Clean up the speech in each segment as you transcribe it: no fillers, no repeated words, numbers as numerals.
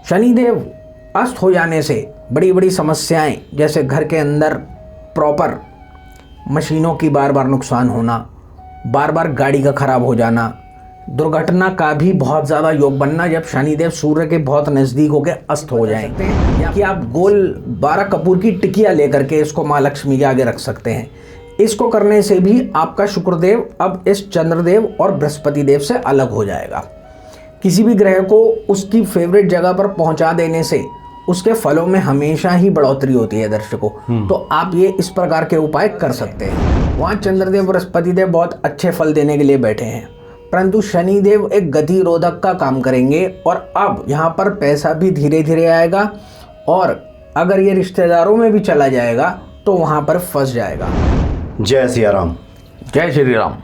शनिदेव अस्त हो जाने से बड़ी बड़ी समस्याएं, जैसे घर के अंदर प्रॉपर मशीनों की बार बार नुकसान होना, बार बार गाड़ी का खराब हो जाना, दुर्घटना का भी बहुत ज़्यादा योग बनना जब शनिदेव सूर्य के बहुत नज़दीक होकर अस्त हो जाएं। या कि आप गोल 12 कपूर की टिकिया लेकर के इसको माँ लक्ष्मी के आगे रख सकते हैं। इसको करने से भी आपका शुक्रदेव अब इस चंद्रदेव और बृहस्पति देव से अलग हो जाएगा। किसी भी ग्रह को उसकी फेवरेट जगह पर पहुंचा देने से उसके फलों में हमेशा ही बढ़ोतरी होती है दर्शकों। तो आप ये इस प्रकार के उपाय कर सकते हैं। वहाँ चंद्रदेव बृहस्पति देव बहुत अच्छे फल देने के लिए बैठे हैं, परंतु शनिदेव एक गतिरोधक का काम करेंगे और अब यहाँ पर पैसा भी धीरे धीरे आएगा और अगर ये रिश्तेदारों में भी चला जाएगा तो वहाँ पर फंस जाएगा। जय सिया राम। जय श्री राम।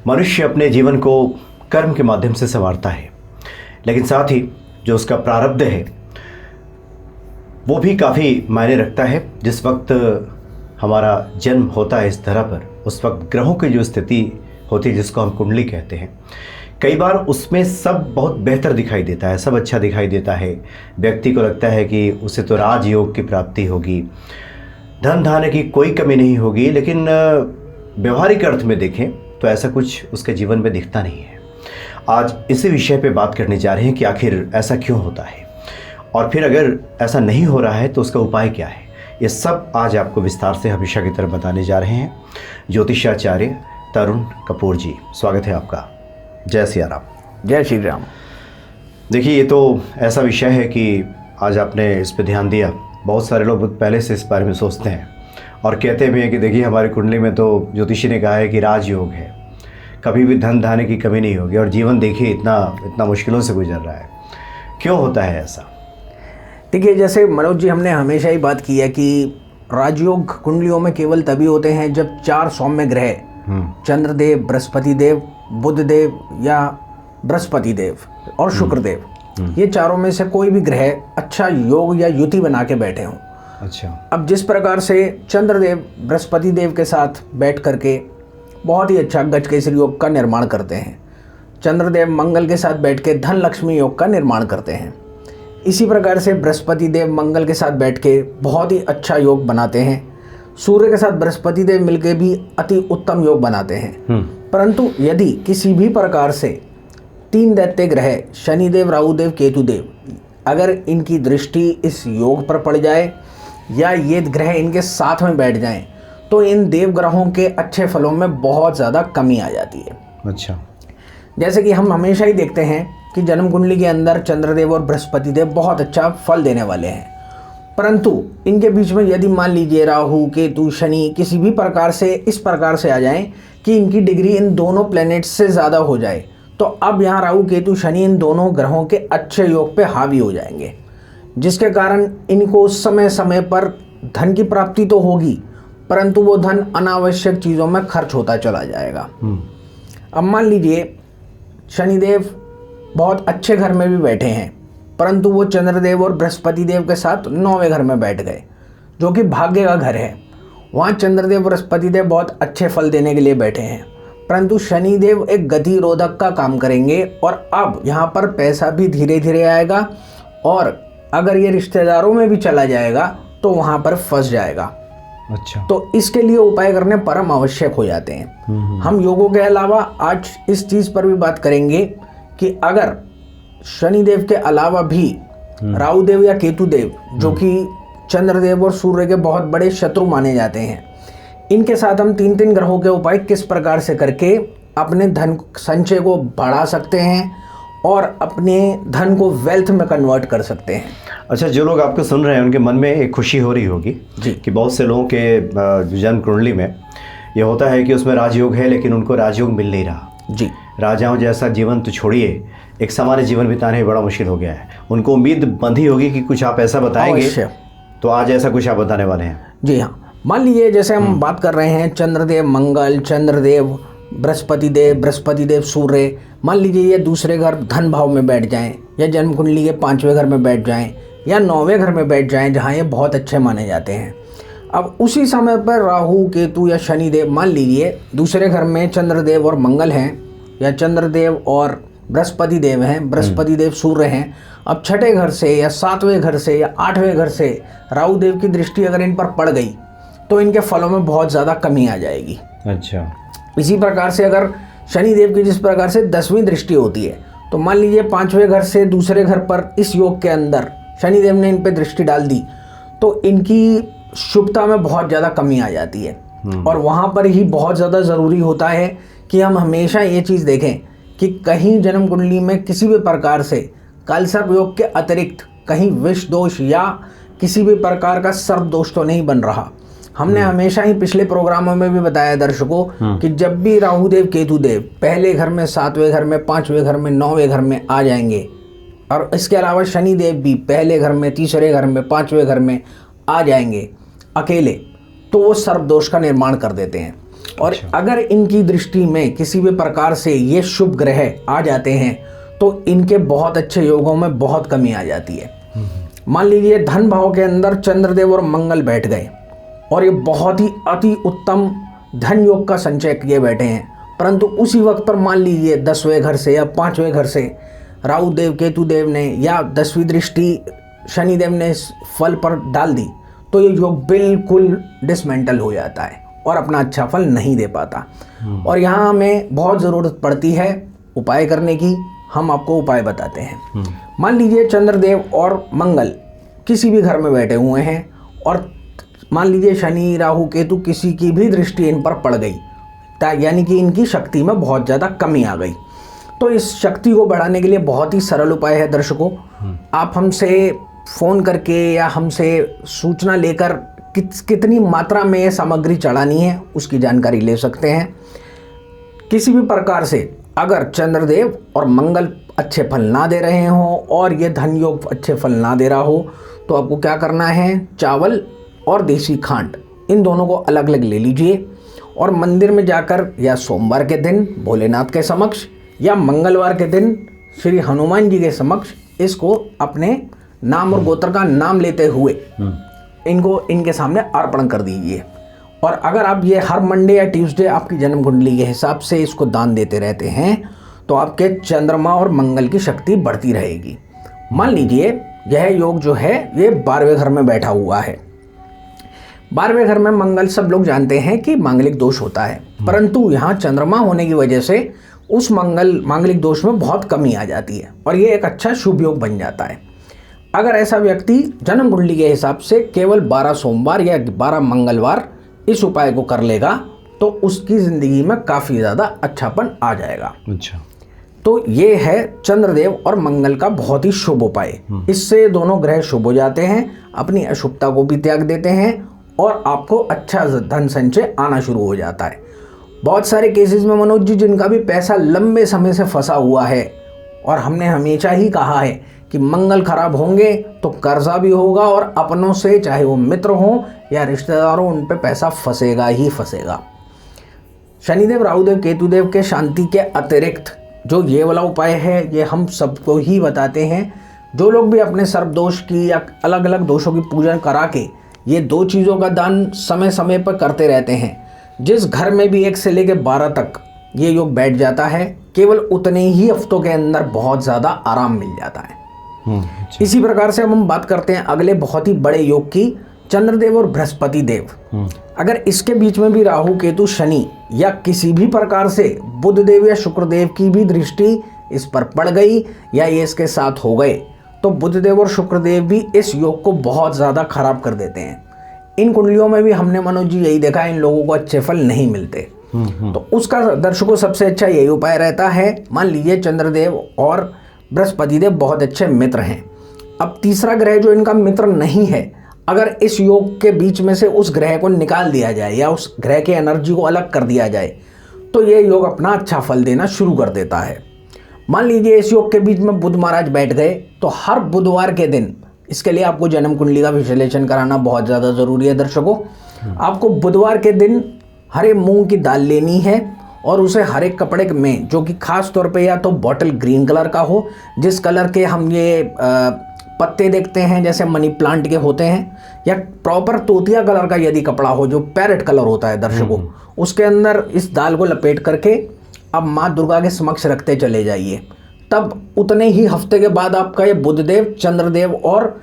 मनुष्य अपने जीवन को कर्म के माध्यम से संवारता है, लेकिन साथ ही जो उसका प्रारब्ध है वो भी काफ़ी मायने रखता है। जिस वक्त हमारा जन्म होता है इस धरा पर, उस वक्त ग्रहों की जो स्थिति होती है जिसको हम कुंडली कहते हैं, कई बार उसमें सब बहुत बेहतर दिखाई देता है, सब अच्छा दिखाई देता है। व्यक्ति को लगता है कि उसे तो राजयोग की प्राप्ति होगी, धन धान्य की कोई कमी नहीं होगी, लेकिन व्यवहारिक अर्थ में देखें तो ऐसा कुछ उसके जीवन में दिखता नहीं है। आज इसी विषय पे बात करने जा रहे हैं कि आखिर ऐसा क्यों होता है और फिर अगर ऐसा नहीं हो रहा है तो उसका उपाय क्या है। ये सब आज आपको विस्तार से हमेशा की तरह बताने जा रहे हैं ज्योतिषाचार्य तरुण कपूर जी। स्वागत है आपका। जय सिया राम। जय श्री राम। देखिए, ये तो ऐसा विषय है कि आज आपने इस पर ध्यान दिया। बहुत सारे लोग बहुत पहले से इस बारे में सोचते हैं और कहते भी हैं कि देखिए हमारी कुंडली में तो ज्योतिषी ने कहा है कि राजयोग है, कभी भी धन धान्य की कमी नहीं होगी, और जीवन देखिए इतना मुश्किलों से गुजर रहा है। क्यों होता है ऐसा? देखिए, जैसे मनोज जी हमने हमेशा ही बात की है कि राजयोग कुंडलियों में केवल तभी होते हैं जब 4 सौम्य ग्रह चंद्रदेव, बृहस्पति देव, बुध देव या बृहस्पति देव और शुक्रदेव, ये चारों में से कोई भी ग्रह अच्छा योग या युति बना के बैठे हों। अच्छा। अब जिस प्रकार से चंद्रदेव बृहस्पति देव के साथ बैठ करके बहुत ही अच्छा गजकेसरी योग का निर्माण करते हैं, चंद्रदेव मंगल के साथ बैठ के धन लक्ष्मी योग का निर्माण करते हैं, इसी प्रकार से बृहस्पति देव मंगल के साथ बैठ के बहुत ही अच्छा योग बनाते हैं, सूर्य के साथ बृहस्पति देव मिलके भी अति उत्तम योग बनाते हैं। परंतु यदि किसी भी प्रकार से 3 दैत्य ग्रह शनिदेव, राहुदेव, केतुदेव, अगर इनकी दृष्टि इस योग पर पड़ जाए या ये ग्रह इनके साथ में बैठ जाएं तो इन देव ग्रहों के अच्छे फलों में बहुत ज़्यादा कमी आ जाती है। अच्छा। जैसे कि हम हमेशा ही देखते हैं कि जन्म कुंडली के अंदर चंद्रदेव और बृहस्पति देव बहुत अच्छा फल देने वाले हैं, परंतु इनके बीच में यदि मान लीजिए राहु, केतु, शनि किसी भी प्रकार से इस प्रकार से आ जाएं कि इनकी डिग्री इन दोनों प्लैनेट्स से ज़्यादा हो जाए, तो अब यहाँ राहु, केतु, शनि इन दोनों ग्रहों के अच्छे योग पे हावी हो जाएंगे, जिसके कारण इनको समय समय पर धन की प्राप्ति तो होगी, परंतु वो धन अनावश्यक चीज़ों में खर्च होता चला जाएगा। अब मान लीजिए शनिदेव बहुत अच्छे घर में भी बैठे हैं, परंतु वो चंद्रदेव और बृहस्पति देव के साथ 9वें घर में बैठ गए, जो कि भाग्य का घर है। वहाँ चंद्रदेव, बृहस्पति देव बहुत अच्छे फल देने के लिए बैठे हैं, परंतु शनिदेव एक गतिरोधक का काम करेंगे और अब यहाँ पर पैसा भी धीरे धीरे आएगा और अगर ये रिश्तेदारों में भी चला जाएगा तो वहाँ पर फंस जाएगा। अच्छा। तो इसके लिए उपाय करने परम आवश्यक हो जाते हैं। हम योगों के अलावा आज इस चीज़ पर भी बात करेंगे कि अगर शनिदेव के अलावा भी राहुदेव या केतुदेव, जो कि चंद्रदेव और सूर्य के बहुत बड़े शत्रु माने जाते हैं, इनके साथ हम 3 ग्रहों के उपाय किस प्रकार से करके अपने धन संचय को बढ़ा सकते हैं और अपने धन को वेल्थ में कन्वर्ट कर सकते हैं। अच्छा, जो लोग आपको सुन रहे हैं उनके मन में एक खुशी हो रही होगी जी कि बहुत से लोगों के जन्म कुंडली में ये होता है कि उसमें राजयोग है, लेकिन उनको राजयोग मिल नहीं रहा। जी। राजाओं जैसा जीवन तो छोड़िए, एक सामान्य जीवन बिताने बड़ा मुश्किल हो गया है। उनको उम्मीद बंधी होगी कि कुछ आप ऐसा बताएंगे, तो आज ऐसा कुछ आप बताने वाले हैं। जी हाँ, मान लीजिए जैसे हम बात कर रहे हैं चंद्रदेव मंगल, चंद्रदेव बृहस्पति देव सूर्य, मान लीजिए ये दूसरे घर धन भाव में बैठ जाएं या जन्म कुंडली के 5वें घर में बैठ जाएं या 9वें घर में बैठ जाएं, जहाँ ये बहुत अच्छे माने जाते हैं। अब उसी समय पर राहु, केतु या शनिदेव, मान लीजिए दूसरे घर में चंद्रदेव और मंगल हैं या चंद्रदेव और बृहस्पति देव हैं, बृहस्पति देव सूर्य हैं, अब छठे घर से या सातवें घर से या आठवें घर से राहु देव की दृष्टि अगर इन पर पड़ गई तो इनके फलों में बहुत ज़्यादा कमी आ जाएगी। अच्छा। इसी प्रकार से अगर शनि देव की जिस प्रकार से 10वीं दृष्टि होती है, तो मान लीजिए 5वें घर से दूसरे घर पर इस योग के अंदर शनि देव ने इन पर दृष्टि डाल दी तो इनकी शुभता में बहुत ज़्यादा कमी आ जाती है। और वहाँ पर ही बहुत ज़्यादा ज़रूरी होता है कि हम हमेशा ये चीज़ देखें कि कहीं जन्म कुंडली में किसी भी प्रकार से कालसर्प योग के अतिरिक्त कहीं विष दोष या किसी भी प्रकार का सर्प दोष तो नहीं बन रहा। हमने हमेशा ही पिछले प्रोग्रामों में भी बताया दर्शकों कि जब भी राहु देव केतु देव पहले घर में, 7वें घर में, 5वें घर में, 9वें घर में आ जाएंगे और इसके अलावा शनि देव भी पहले घर में, तीसरे घर में, 5वें घर में आ जाएंगे अकेले, तो वो सर्प दोष का निर्माण कर देते हैं। और अगर इनकी दृष्टि में किसी भी प्रकार से ये शुभ ग्रह आ जाते हैं तो इनके बहुत अच्छे योगों में बहुत कमी आ जाती है। मान लीजिए धन भाव के अंदर चंद्रदेव और मंगल बैठ गए और ये बहुत ही अति उत्तम धन योग का संचय किए बैठे हैं, परंतु उसी वक्त पर मान लीजिए 10वें घर से या 5वें घर से राहु देव केतु देव ने या 10वीं दृष्टि शनि देव ने इस फल पर डाल दी तो ये योग बिल्कुल डिसमेंटल हो जाता है और अपना अच्छा फल नहीं दे पाता। और यहाँ हमें बहुत ज़रूरत पड़ती है उपाय करने की। हम आपको उपाय बताते हैं। मान लीजिए चंद्रदेव और मंगल किसी भी घर में बैठे हुए हैं और मान लीजिए शनि राहु केतु किसी की भी दृष्टि इन पर पड़ गई, यानी कि इनकी शक्ति में बहुत ज़्यादा कमी आ गई, तो इस शक्ति को बढ़ाने के लिए बहुत ही सरल उपाय है दर्शकों। आप हमसे फ़ोन करके या हमसे सूचना लेकर कितनी मात्रा में ये सामग्री चढ़ानी है उसकी जानकारी ले सकते हैं। किसी भी प्रकार से अगर चंद्रदेव और मंगल अच्छे फल ना दे रहे हों और ये धन योग अच्छे फल ना दे रहा हो तो आपको क्या करना है, चावल और देसी खांड इन दोनों को अलग अलग ले लीजिए और मंदिर में जाकर या सोमवार के दिन भोलेनाथ के समक्ष या मंगलवार के दिन श्री हनुमान जी के समक्ष इसको अपने नाम और गोत्र का नाम लेते हुए इनको इनके सामने अर्पण कर दीजिए। और अगर आप ये हर मंडे या ट्यूसडे आपकी जन्म कुंडली के हिसाब से इसको दान देते रहते हैं तो आपके चंद्रमा और मंगल की शक्ति बढ़ती रहेगी। मान लीजिए यह योग जो है ये 12वें घर में बैठा हुआ है। 12वें घर में मंगल सब लोग जानते हैं कि मांगलिक दोष होता है, परंतु यहाँ चंद्रमा होने की वजह से उस मांगलिक दोष में बहुत कमी आ जाती है और ये एक अच्छा शुभ योग बन जाता है। अगर ऐसा व्यक्ति जन्म कुंडली के हिसाब से केवल 12 सोमवार या 12 मंगलवार इस उपाय को कर लेगा तो उसकी ज़िंदगी में काफ़ी ज़्यादा अच्छापन आ जाएगा। अच्छा, तो ये है चंद्रदेव और मंगल का बहुत ही शुभ उपाय। इससे दोनों ग्रह शुभ हो जाते हैं, अपनी अशुभता को भी त्याग देते हैं और आपको अच्छा धन संचय आना शुरू हो जाता है। बहुत सारे केसेस में मनोज जी जिनका भी पैसा लंबे समय से फंसा हुआ है और हमने हमेशा ही कहा है कि मंगल खराब होंगे तो कर्जा भी होगा और अपनों से चाहे वो मित्र हों या रिश्तेदार हों उन पे पैसा फंसेगा ही फंसेगा। शनिदेव राहुदेव केतुदेव के शांति के अतिरिक्त जो ये वाला उपाय है ये हम सबको ही बताते हैं। जो लोग भी अपने सर्प दोष की या अलग अलग दोषों की पूजन करा के ये 2 चीज़ों का दान समय समय पर करते रहते हैं, जिस घर में भी 1 से लेकर 12 तक ये योग बैठ जाता है केवल उतने ही हफ्तों के अंदर बहुत ज़्यादा आराम मिल जाता है। इसी प्रकार से हम बात करते हैं अगले बहुत ही बड़े योग की, चंद्रदेव और बृहस्पति देव। अगर इसके बीच में भी राहु केतु शनि या किसी भी प्रकार से बुध देव या शुक्रदेव की भी दृष्टि इस पर पड़ गई या ये इसके साथ हो गए तो बुधदेव और शुक्रदेव भी इस योग को बहुत ज़्यादा खराब कर देते हैं। इन कुंडलियों में भी हमने मनोज जी यही देखा, इन लोगों को अच्छे फल नहीं मिलते। तो उसका दर्शकों सबसे अच्छा यही उपाय रहता है। मान लीजिए चंद्रदेव और बृहस्पति देव बहुत अच्छे मित्र हैं। अब तीसरा ग्रह जो इनका मित्र नहीं है, अगर इस योग के बीच में से उस ग्रह को निकाल दिया जाए या उस ग्रह के एनर्जी को अलग कर दिया जाए तो ये योग अपना अच्छा फल देना शुरू कर देता है। मान लीजिए इस योग के बीच में बुध महाराज बैठ गए तो हर बुधवार के दिन, इसके लिए आपको जन्म कुंडली का विश्लेषण कराना बहुत ज़्यादा ज़रूरी है दर्शकों। आपको बुधवार के दिन हरे मूंग की दाल लेनी है और उसे हरे कपड़े में, जो कि खास तौर पे या तो बॉटल ग्रीन कलर का हो, जिस कलर के हम ये पत्ते देखते हैं जैसे मनी प्लांट के होते हैं, या प्रॉपर तोतिया कलर का यदि कपड़ा हो जो पैरेट कलर होता है दर्शकों, उसके अंदर इस दाल को लपेट करके अब माँ दुर्गा के समक्ष रखते चले जाइए। तब उतने ही हफ्ते के बाद आपका ये बुधदेव, चंद्रदेव और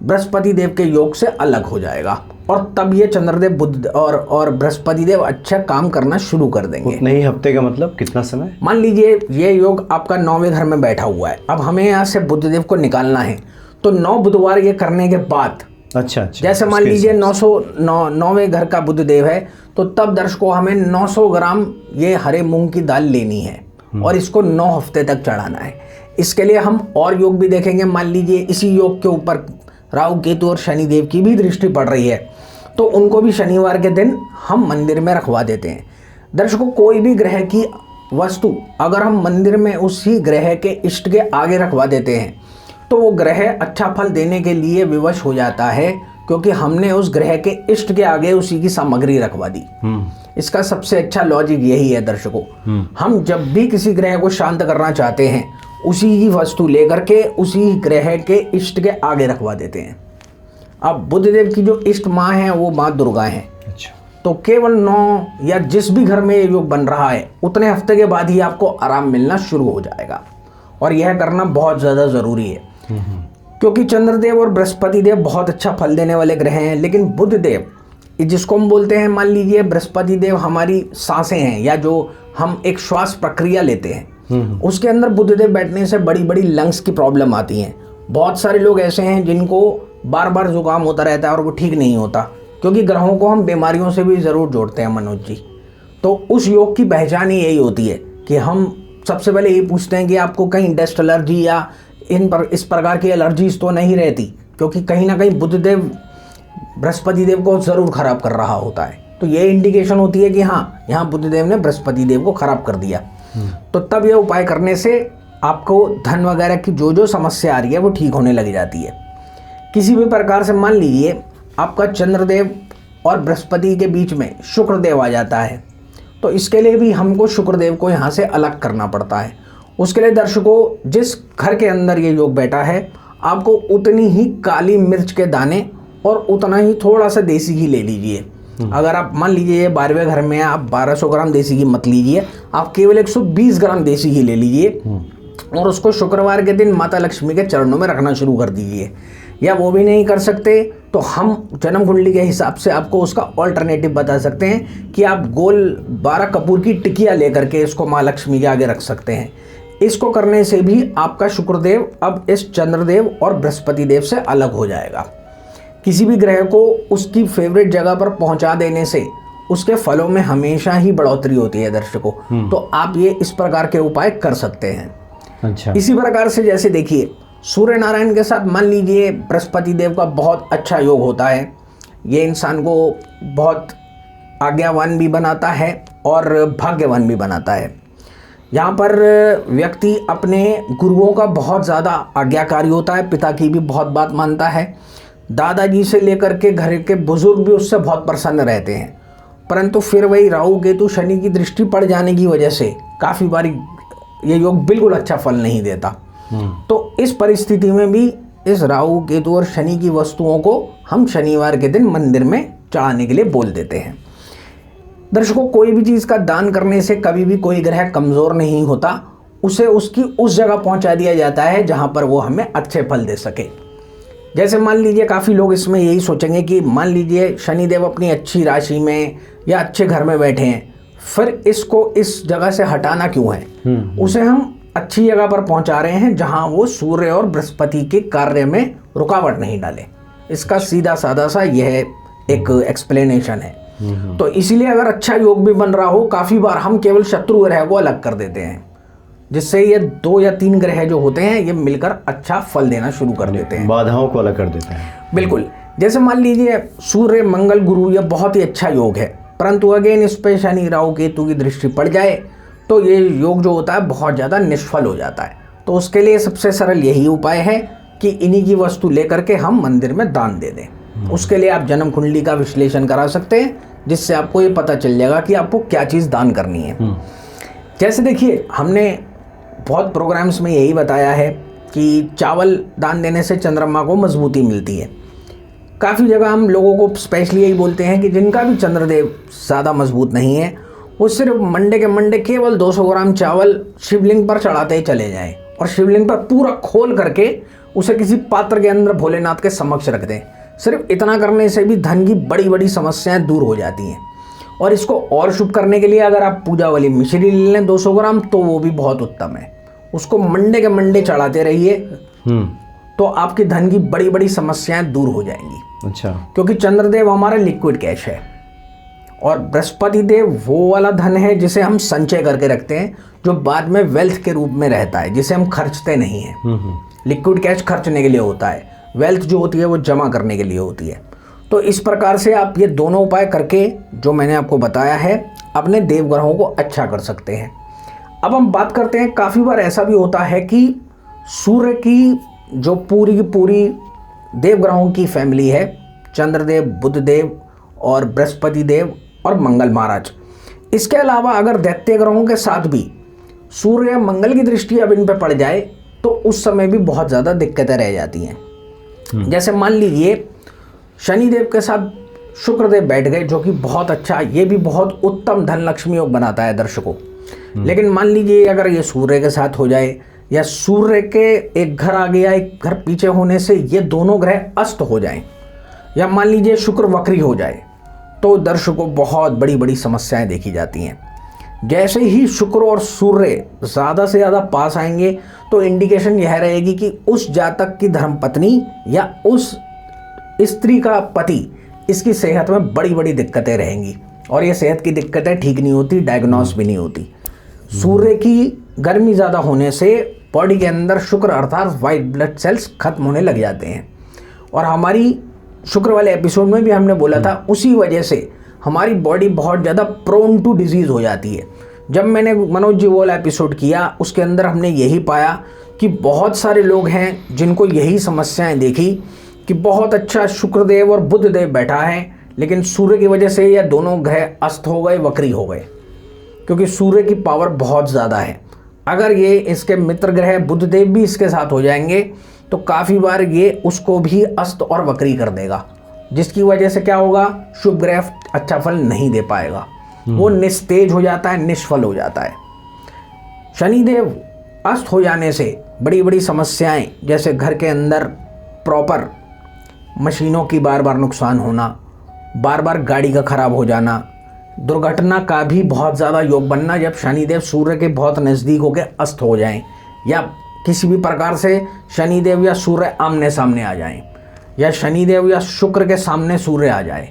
बृहस्पति देव के योग से अलग हो जाएगा और तब ये चंद्रदेव, बुध और बृहस्पति देव अच्छा काम करना शुरू कर देंगे। उतने ही हफ्ते का मतलब कितना समय? मान लीजिए ये योग आपका 9वें घर में बैठा हुआ है, अब हमें यहाँ से बुधदेव को निकालना है, तो 9 बुधवार ये करने के बाद, अच्छा, जैसे मान लीजिए 9वें घर का बुधदेव है, तो तब दर्शकों हमें 900 ग्राम ये हरे मूंग की दाल लेनी है और इसको 9 हफ्ते तक चढ़ाना है। इसके लिए हम और योग भी देखेंगे। मान लीजिए इसी योग के ऊपर राहु, केतु और शनिदेव की भी दृष्टि पड़ रही है, तो उनको भी शनिवार के दिन हम मंदिर में रखवा देते हैं। दर्शकों, कोई भी ग्रह की वस्तु अगर हम मंदिर में उसी ग्रह के इष्ट के आगे रखवा देते हैं तो वो ग्रह अच्छा फल देने के लिए विवश हो जाता है, क्योंकि हमने उस ग्रह के इष्ट के आगे उसी की सामग्री रखवा दी। इसका सबसे अच्छा लॉजिक यही है दर्शकों, हम जब भी किसी ग्रह को शांत करना चाहते हैं उसी ही वस्तु लेकर के उसी ग्रह के इष्ट के आगे रखवा देते हैं। अब बुधदेव की जो इष्ट माँ है वो माँ दुर्गा है। अच्छा। तो केवल 9 या जिस भी घर में ये योग बन रहा है उतने हफ्ते के बाद ही आपको आराम मिलना शुरू हो जाएगा और यह करना बहुत ज़्यादा ज़रूरी है, क्योंकि चंद्रदेव और बृहस्पति देव बहुत अच्छा फल देने वाले ग्रह हैं। लेकिन बुधदेव, जिसको हम बोलते हैं, मान लीजिए बृहस्पति देव हमारी सांसें हैं या जो हम एक श्वास प्रक्रिया लेते हैं, उसके अंदर बुधदेव बैठने से बड़ी बड़ी लंग्स की प्रॉब्लम आती हैं। बहुत सारे लोग ऐसे हैं जिनको बार बार जुकाम होता रहता है और वो ठीक नहीं होता, क्योंकि ग्रहों को हम बीमारियों से भी ज़रूर जोड़ते हैं मनोज जी। तो उस योग की पहचान ही यही होती है कि हम सबसे पहले ये पूछते हैं कि आपको कहीं डस्ट एलर्जी या इस प्रकार की एलर्जीज तो नहीं रहती, क्योंकि कहीं ना कहीं बुधदेव बृहस्पति देव को ज़रूर खराब कर रहा होता है। तो ये इंडिकेशन होती है कि हाँ, यहाँ बुधदेव ने बृहस्पति देव को खराब कर दिया। तो तब ये उपाय करने से आपको धन वगैरह की जो समस्या आ रही है वो ठीक होने लग जाती है। किसी भी प्रकार से मान लीजिए आपका चंद्रदेव और बृहस्पति के बीच में शुक्रदेव आ जाता है, तो इसके लिए भी हमको शुक्रदेव को यहाँ से अलग करना पड़ता है। उसके लिए दर्शकों, जिस घर के अंदर ये योग बैठा है, आपको उतनी ही काली मिर्च के दाने और उतना ही थोड़ा सा देसी घी ले लीजिए। अगर आप मान लीजिए ये 12वें घर में है, आप 1200 ग्राम देसी घी मत लीजिए, आप केवल 120 ग्राम देसी घी ले लीजिए और उसको शुक्रवार के दिन माता लक्ष्मी के चरणों में रखना शुरू कर दीजिए। या वो भी नहीं कर सकते तो हम जन्म कुंडली के हिसाब से आपको उसका ऑल्टरनेटिव बता सकते हैं कि आप गोल 12 कपूर की टिकिया लेकर के इसको माँ लक्ष्मी के आगे रख सकते हैं। इसको करने से भी आपका शुक्रदेव अब इस चंद्रदेव और बृहस्पति देव से अलग हो जाएगा। किसी भी ग्रह को उसकी फेवरेट जगह पर पहुंचा देने से उसके फलों में हमेशा ही बढ़ोतरी होती है दर्शकों। तो आप ये इस प्रकार के उपाय कर सकते हैं। अच्छा। इसी प्रकार से जैसे देखिए, सूर्य नारायण के साथ मान लीजिए बृहस्पति देव का बहुत अच्छा योग होता है। ये इंसान को बहुत आज्ञावान भी बनाता है और भाग्यवान भी बनाता है। यहाँ पर व्यक्ति अपने गुरुओं का बहुत ज़्यादा आज्ञाकारी होता है, पिता की भी बहुत बात मानता है, दादाजी से लेकर के घर के बुजुर्ग भी उससे बहुत प्रसन्न रहते हैं। परंतु फिर वही राहु केतु शनि की दृष्टि पड़ जाने की वजह से काफ़ी बार ये योग बिल्कुल अच्छा फल नहीं देता। तो इस परिस्थिति में भी इस राहु केतु और शनि की वस्तुओं को हम शनिवार के दिन मंदिर में चढ़ाने के लिए बोल देते हैं। दर्शकों, कोई भी चीज़ का दान करने से कभी भी कोई ग्रह कमज़ोर नहीं होता, उसे उसकी उस जगह पहुंचा दिया जाता है जहां पर वो हमें अच्छे फल दे सके। जैसे मान लीजिए काफ़ी लोग इसमें यही सोचेंगे कि मान लीजिए शनिदेव अपनी अच्छी राशि में या अच्छे घर में बैठे हैं, फिर इसको इस जगह से हटाना क्यों है? उसे हम अच्छी जगह पर पहुंचा रहे हैं जहां वो सूर्य और बृहस्पति के कार्य में रुकावट नहीं डाले। इसका सीधा साधा सा यह एक एक्सप्लेनेशन है। तो इसीलिए अगर अच्छा योग भी बन रहा हो, काफ़ी बार हम केवल शत्रु ग्रह को अलग कर देते हैं, जिससे ये 2 या 3 ग्रह जो होते हैं ये मिलकर अच्छा फल देना शुरू कर देते हैं, बाधाओं को अलग कर देते हैं। बिल्कुल। जैसे मान लीजिए सूर्य मंगल गुरु, यह बहुत ही अच्छा योग है, परंतु अगेन इस पे शनि राहु केतु की दृष्टि पड़ जाए तो ये योग जो होता है बहुत ज़्यादा निष्फल हो जाता है। तो उसके लिए सबसे सरल यही उपाय है कि इन्हीं की वस्तु लेकर के हम मंदिर में दान दे दें। उसके लिए आप जन्म कुंडली का विश्लेषण करा सकते हैं, जिससे आपको ये पता चल जाएगा कि आपको क्या चीज़ दान करनी है। जैसे देखिए, हमने बहुत प्रोग्राम्स में यही बताया है कि चावल दान देने से चंद्रमा को मजबूती मिलती है। काफ़ी जगह हम लोगों को स्पेशली यही बोलते हैं कि जिनका भी चंद्रदेव ज़्यादा मजबूत नहीं है, वो सिर्फ मंडे के मंडे केवल 200 ग्राम चावल शिवलिंग पर चढ़ाते ही चले जाएं और शिवलिंग पर पूरा खोल करके उसे किसी पात्र के अंदर भोलेनाथ के समक्ष रख दें। सिर्फ इतना करने से भी धन की बड़ी बड़ी समस्याएं दूर हो जाती हैं। और इसको और शुभ करने के लिए अगर आप पूजा वाली मिश्री ले लें 200 ग्राम तो वो भी बहुत उत्तम है। उसको मंडे के मंडे चढ़ाते रहिए तो आपकी धन की बड़ी बड़ी समस्याएं दूर हो जाएंगी। अच्छा। क्योंकि चंद्रदेव हमारा लिक्विड कैश है और बृहस्पति देव वो वाला धन है जिसे हम संचय करके रखते हैं, जो बाद में वेल्थ के रूप में रहता है, जिसे हम खर्चते नहीं हैं। लिक्विड कैश खर्चने के लिए होता है, वेल्थ जो होती है वो जमा करने के लिए होती है। तो इस प्रकार से आप ये दोनों उपाय करके जो मैंने आपको बताया है अपने देवग्रहों को अच्छा कर सकते हैं। अब हम बात करते हैं, काफ़ी बार ऐसा भी होता है कि सूर्य की जो पूरी की पूरी देवग्रहों की फैमिली है, चंद्रदेव, बुधदेव और बृहस्पति देव और मंगल महाराज, इसके अलावा अगर दैत्य ग्रहों के साथ भी सूर्य मंगल की दृष्टि अब इन पर पड़ जाए तो उस समय भी बहुत ज़्यादा दिक्कतें रह जाती हैं। जैसे मान लीजिए शनिदेव के साथ शुक्रदेव बैठ गए, जो कि बहुत अच्छा, ये भी बहुत उत्तम धन लक्ष्मी योग बनाता है दर्शकों। लेकिन मान लीजिए अगर ये सूर्य के साथ हो जाए या सूर्य के एक घर आगे या एक घर पीछे होने से ये दोनों ग्रह अस्त हो जाएं, या मान लीजिए शुक्र वक्री हो जाए, तो दर्शकों बहुत बड़ी बड़ी समस्याएं देखी जाती हैं। जैसे ही शुक्र और सूर्य ज़्यादा से ज़्यादा पास आएंगे तो इंडिकेशन यह रहेगी कि उस जातक की धर्मपत्नी या उस स्त्री का पति, इसकी सेहत में बड़ी बड़ी दिक्कतें रहेंगी। और ये सेहत की दिक्कतें ठीक नहीं होती, डायग्नोस भी नहीं होती। सूर्य की गर्मी ज़्यादा होने से बॉडी के अंदर शुक्र अर्थात वाइट ब्लड सेल्स खत्म होने लग जाते हैं। और हमारी शुक्र वाले एपिसोड में भी हमने बोला था, उसी वजह से हमारी बॉडी बहुत ज़्यादा प्रोन टू डिजीज़ हो जाती है। जब मैंने मनोज जी वाला एपिसोड किया उसके अंदर हमने यही पाया कि बहुत सारे लोग हैं जिनको यही समस्याएं देखी कि बहुत अच्छा शुक्रदेव और बुधदेव बैठा है, लेकिन सूर्य की वजह से यह दोनों ग्रह अस्त हो गए, वक्री हो गए, क्योंकि सूर्य की पावर बहुत ज़्यादा है। अगर ये इसके मित्र ग्रह बुधदेव भी इसके साथ हो जाएंगे तो काफ़ी बार ये उसको भी अस्त और वक्री कर देगा, जिसकी वजह से क्या होगा, शुभ ग्रह अच्छा फल नहीं दे पाएगा, वो निस्तेज हो जाता है, निष्फल हो जाता है। शनिदेव अस्त हो जाने से बड़ी बड़ी समस्याएं, जैसे घर के अंदर प्रॉपर मशीनों की बार बार नुकसान होना, बार बार गाड़ी का खराब हो जाना, दुर्घटना का भी बहुत ज़्यादा योग बनना जब शनिदेव सूर्य के बहुत नज़दीक होकर अस्त हो जाएं, या किसी भी प्रकार से शनिदेव या सूर्य आमने सामने आ जाएं, या शनिदेव या शुक्र के सामने सूर्य आ जाए,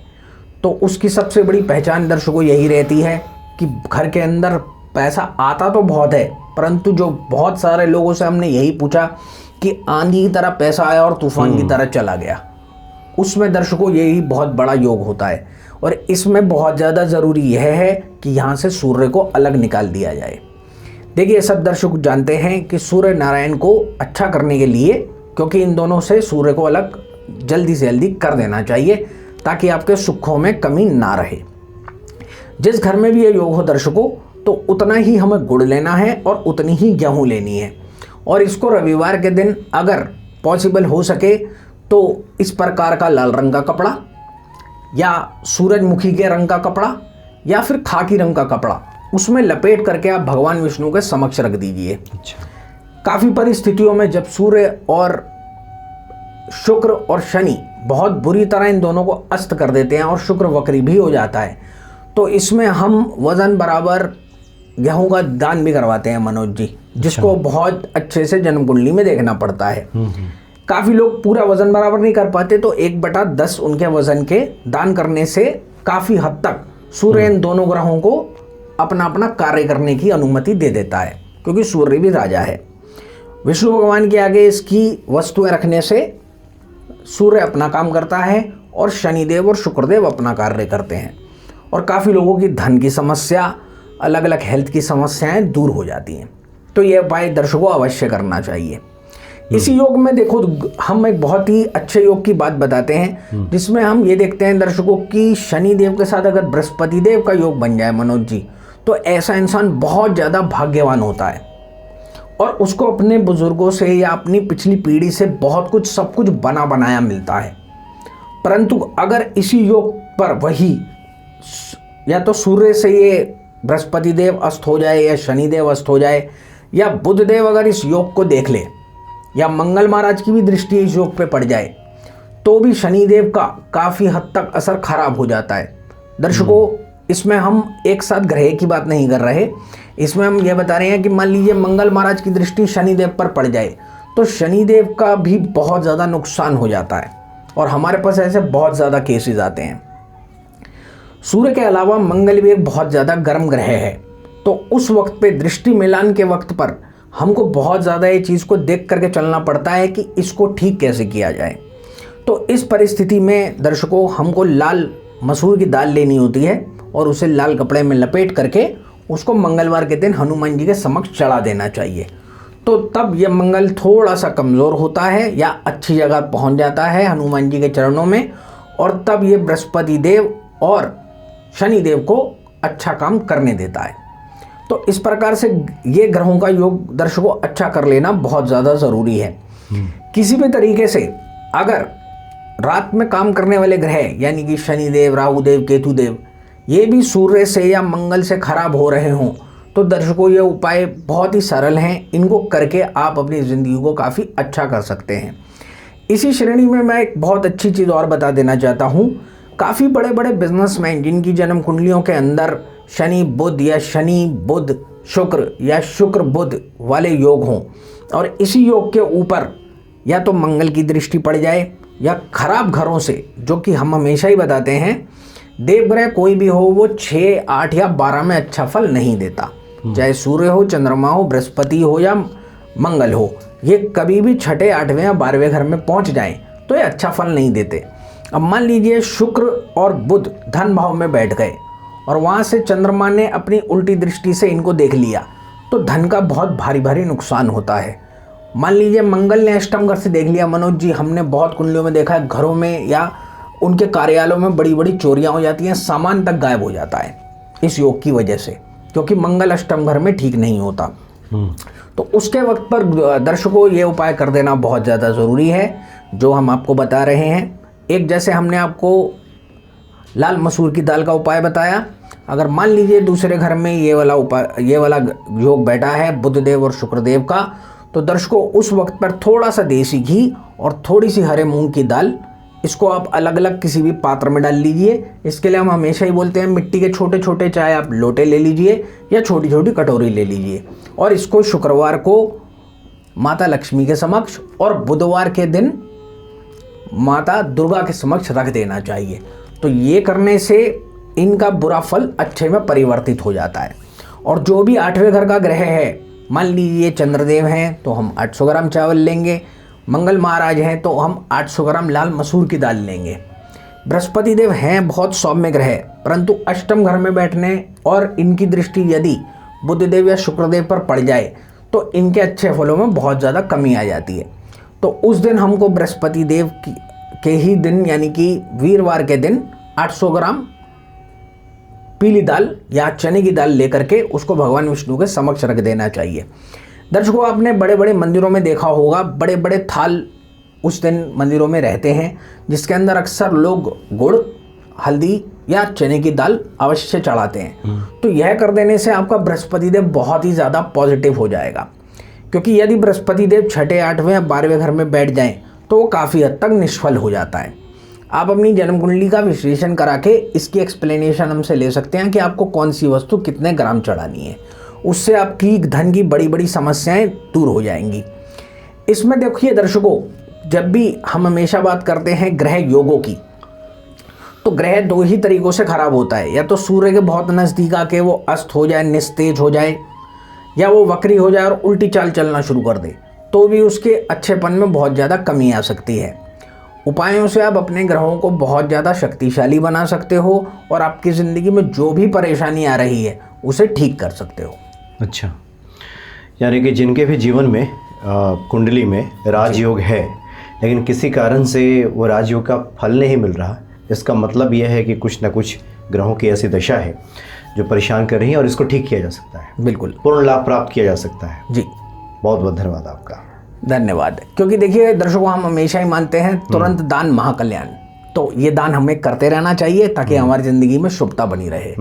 तो उसकी सबसे बड़ी पहचान दर्शकों यही रहती है कि घर के अंदर पैसा आता तो बहुत है, परंतु जो बहुत सारे लोगों से हमने यही पूछा कि आंधी की तरह पैसा आया और तूफान की तरह चला गया, उसमें दर्शकों यही बहुत बड़ा योग होता है। और इसमें बहुत ज़्यादा ज़रूरी यह है कि यहाँ से सूर्य को अलग निकाल दिया जाए। देखिए, सब दर्शक जानते हैं कि सूर्य नारायण को अच्छा करने के लिए, क्योंकि इन दोनों से सूर्य को अलग जल्दी से जल्दी कर देना चाहिए ताकि आपके सुखों में कमी ना रहे। जिस घर में भी ये योग हो दर्शकों, तो उतना ही हमें गुड़ लेना है और उतनी ही गेहूँ लेनी है, और इसको रविवार के दिन अगर पॉसिबल हो सके तो इस प्रकार का लाल रंग का कपड़ा या सूरजमुखी के रंग का कपड़ा या फिर खाकी रंग का कपड़ा, उसमें लपेट करके आप भगवान विष्णु के समक्ष रख दीजिए। अच्छा। काफ़ी परिस्थितियों में जब सूर्य और शुक्र और शनि बहुत बुरी तरह इन दोनों को अस्त कर देते हैं और शुक्र वक्री भी हो जाता है, तो इसमें हम वज़न बराबर गेहूं का दान भी करवाते हैं मनोज जी, जिसको बहुत अच्छे से जन्म कुंडली में देखना पड़ता है। काफ़ी लोग पूरा वज़न बराबर नहीं कर पाते, तो 1/10 उनके वज़न के दान करने से काफ़ी हद तक सूर्य इन दोनों ग्रहों को अपना अपना कार्य करने की अनुमति दे देता है, क्योंकि सूर्य भी राजा है। विष्णु भगवान के आगे इसकी वस्तुएं रखने से सूर्य अपना काम करता है और शनिदेव और शुक्रदेव अपना कार्य करते हैं, और काफ़ी लोगों की धन की समस्या, अलग अलग हेल्थ की समस्याएं दूर हो जाती हैं। तो ये उपाय दर्शकों अवश्य करना चाहिए। इसी योग में देखो, हम एक बहुत ही अच्छे योग की बात बताते हैं, जिसमें हम ये देखते हैं दर्शकों कि शनि देव के साथ अगर बृहस्पति देव का योग बन जाए मनोज जी, तो ऐसा इंसान बहुत ज़्यादा भाग्यवान होता है और उसको अपने बुजुर्गों से या अपनी पिछली पीढ़ी से बहुत कुछ, सब कुछ बना बनाया मिलता है। परंतु अगर इसी योग पर वही या तो सूर्य से ये बृहस्पति देव अस्त हो जाए या शनि देव अस्त हो जाए, या बुधदेव अगर इस योग को देख ले या मंगल महाराज की भी दृष्टि इस योग पे पड़ जाए तो भी शनिदेव का काफ़ी हद तक असर खराब हो जाता है। दर्शकों, इसमें हम एक साथ ग्रह की बात नहीं कर रहे, इसमें हम ये बता रहे हैं कि मान लीजिए मंगल महाराज की दृष्टि शनिदेव पर पड़ जाए तो शनिदेव का भी बहुत ज़्यादा नुकसान हो जाता है और हमारे पास ऐसे बहुत ज़्यादा केसेस आते हैं। सूर्य के अलावा मंगल भी एक बहुत ज़्यादा गर्म ग्रह है, तो उस वक्त पे दृष्टि मिलान के वक्त पर हमको बहुत ज़्यादा ये चीज़ को देख करके चलना पड़ता है कि इसको ठीक कैसे किया जाए। तो इस परिस्थिति में दर्शकों, हमको लाल मसूर की दाल लेनी होती है और उसे लाल कपड़े में लपेट करके उसको मंगलवार के दिन हनुमान जी के समक्ष चढ़ा देना चाहिए। तो तब यह मंगल थोड़ा सा कमज़ोर होता है या अच्छी जगह पहुंच जाता है हनुमान जी के चरणों में, और तब ये बृहस्पति देव और शनिदेव को अच्छा काम करने देता है। तो इस प्रकार से ये ग्रहों का योग दर्शकों अच्छा कर लेना बहुत ज़्यादा ज़रूरी है। किसी भी तरीके से अगर रात में काम करने वाले ग्रह यानी कि शनिदेव, राहुदेव, केतुदेव ये भी सूर्य से या मंगल से खराब हो रहे हों तो दर्शकों ये उपाय बहुत ही सरल हैं, इनको करके आप अपनी ज़िंदगी को काफ़ी अच्छा कर सकते हैं। इसी श्रेणी में मैं एक बहुत अच्छी चीज़ और बता देना चाहता हूँ। काफ़ी बड़े बड़े बिजनेसमैन जिनकी जन्म कुंडलियों के अंदर शनि बुध या शनि बुध शुक्र या शुक्र बुध वाले योग हों और इसी योग के ऊपर या तो मंगल की दृष्टि पड़ जाए या खराब घरों से, जो कि हम हमेशा ही बताते हैं देवग्रह कोई भी हो वो 6, 8 या 12 में अच्छा फल नहीं देता। चाहे सूर्य हो, चंद्रमा हो, बृहस्पति हो या मंगल हो, ये कभी भी 6, 8वें या 12वें घर में पहुंच जाएं तो ये अच्छा फल नहीं देते। अब मान लीजिए शुक्र और बुध धन भाव में बैठ गए और वहाँ से चंद्रमा ने अपनी उल्टी दृष्टि से इनको देख लिया तो धन का बहुत भारी भारी नुकसान होता है। मान लीजिए मंगल ने अष्टम घर से देख लिया, मनोज जी हमने बहुत कुंडलियों में देखा है घरों में या उनके कार्यालयों में बड़ी बड़ी चोरियां हो जाती हैं, सामान तक गायब हो जाता है इस योग की वजह से, क्योंकि मंगल अष्टम घर में ठीक नहीं होता। तो उसके वक्त पर दर्शकों ये उपाय कर देना बहुत ज़्यादा ज़रूरी है जो हम आपको बता रहे हैं। एक जैसे हमने आपको लाल मसूर की दाल का उपाय बताया, अगर मान लीजिए दूसरे घर में ये वाला योग बैठा है बुधदेव और शुक्रदेव का, तो दर्शकों उस वक्त पर थोड़ा सा देसी घी और थोड़ी सी हरे मूंग की दाल, इसको आप अलग अलग किसी भी पात्र में डाल लीजिए। इसके लिए हम हमेशा ही बोलते हैं मिट्टी के छोटे छोटे चाहे आप लोटे ले लीजिए या छोटी छोटी कटोरी ले लीजिए और इसको शुक्रवार को माता लक्ष्मी के समक्ष और बुधवार के दिन माता दुर्गा के समक्ष रख देना चाहिए। तो ये करने से इनका बुरा फल अच्छे में परिवर्तित हो जाता है। और जो भी 8वें घर का ग्रह है, मान लीजिए चंद्रदेव हैं तो हम 800 ग्राम चावल लेंगे, मंगल महाराज हैं तो हम 800 ग्राम लाल मसूर की दाल लेंगे, बृहस्पति देव हैं बहुत सौम्य ग्रह परंतु अष्टम घर में बैठने और इनकी दृष्टि यदि बुधदेव या शुक्रदेव पर पड़ जाए तो इनके अच्छे फलों में बहुत ज़्यादा कमी आ जाती है। तो उस दिन हमको बृहस्पति देव के ही दिन यानी कि वीरवार के दिन 800 ग्राम पीली दाल या चने की दाल लेकर के उसको भगवान विष्णु के समक्ष रख देना चाहिए। दर्शकों आपने बड़े बड़े मंदिरों में देखा होगा, बड़े बड़े थाल उस दिन मंदिरों में रहते हैं जिसके अंदर अक्सर लोग गुड़, हल्दी या चने की दाल अवश्य चढ़ाते हैं। तो यह कर देने से आपका बृहस्पति देव बहुत ही ज़्यादा पॉजिटिव हो जाएगा, क्योंकि यदि बृहस्पति देव 6, 8वें या 12वें घर में बैठ जाएं तो वो काफ़ी हद तक निष्फल हो जाता है। आप अपनी जन्म कुंडली का विश्लेषण करा के इसकी एक्सप्लेनेशन हमसे ले सकते हैं कि आपको कौन सी वस्तु कितने ग्राम चढ़ानी है, उससे आपकी धन की बड़ी बड़ी समस्याएं दूर हो जाएंगी। इसमें देखिए दर्शकों, जब भी हम हमेशा बात करते हैं ग्रह योगों की, तो ग्रह 2 ही तरीक़ों से खराब होता है, या तो सूर्य के बहुत नज़दीक आके वो अस्त हो जाए, निस्तेज हो जाए, या वो वक्री हो जाए और उल्टी चाल चलना शुरू कर दे, तो भी उसके अच्छेपन में बहुत ज़्यादा कमी आ सकती है। उपायों से आप अपने ग्रहों को बहुत ज़्यादा शक्तिशाली बना सकते हो और आपकी ज़िंदगी में जो भी परेशानी आ रही है उसे ठीक कर सकते हो। अच्छा, यानी कि जिनके भी जीवन में कुंडली में राजयोग है लेकिन किसी कारण से वो राजयोग का फल नहीं मिल रहा, इसका मतलब यह है कि कुछ ना कुछ ग्रहों की ऐसी दशा है जो परेशान कर रही है और इसको ठीक किया जा सकता है। बिल्कुल, पूर्ण लाभ प्राप्त किया जा सकता है। जी, बहुत बहुत धन्यवाद आपका। धन्यवाद। क्योंकि देखिए दर्शकों, हम हमेशा ही मानते हैं तुरंत दान महाकल्याण, तो ये दान हमें करते रहना चाहिए ताकि हमारी ज़िंदगी में शुभता बनी रहे।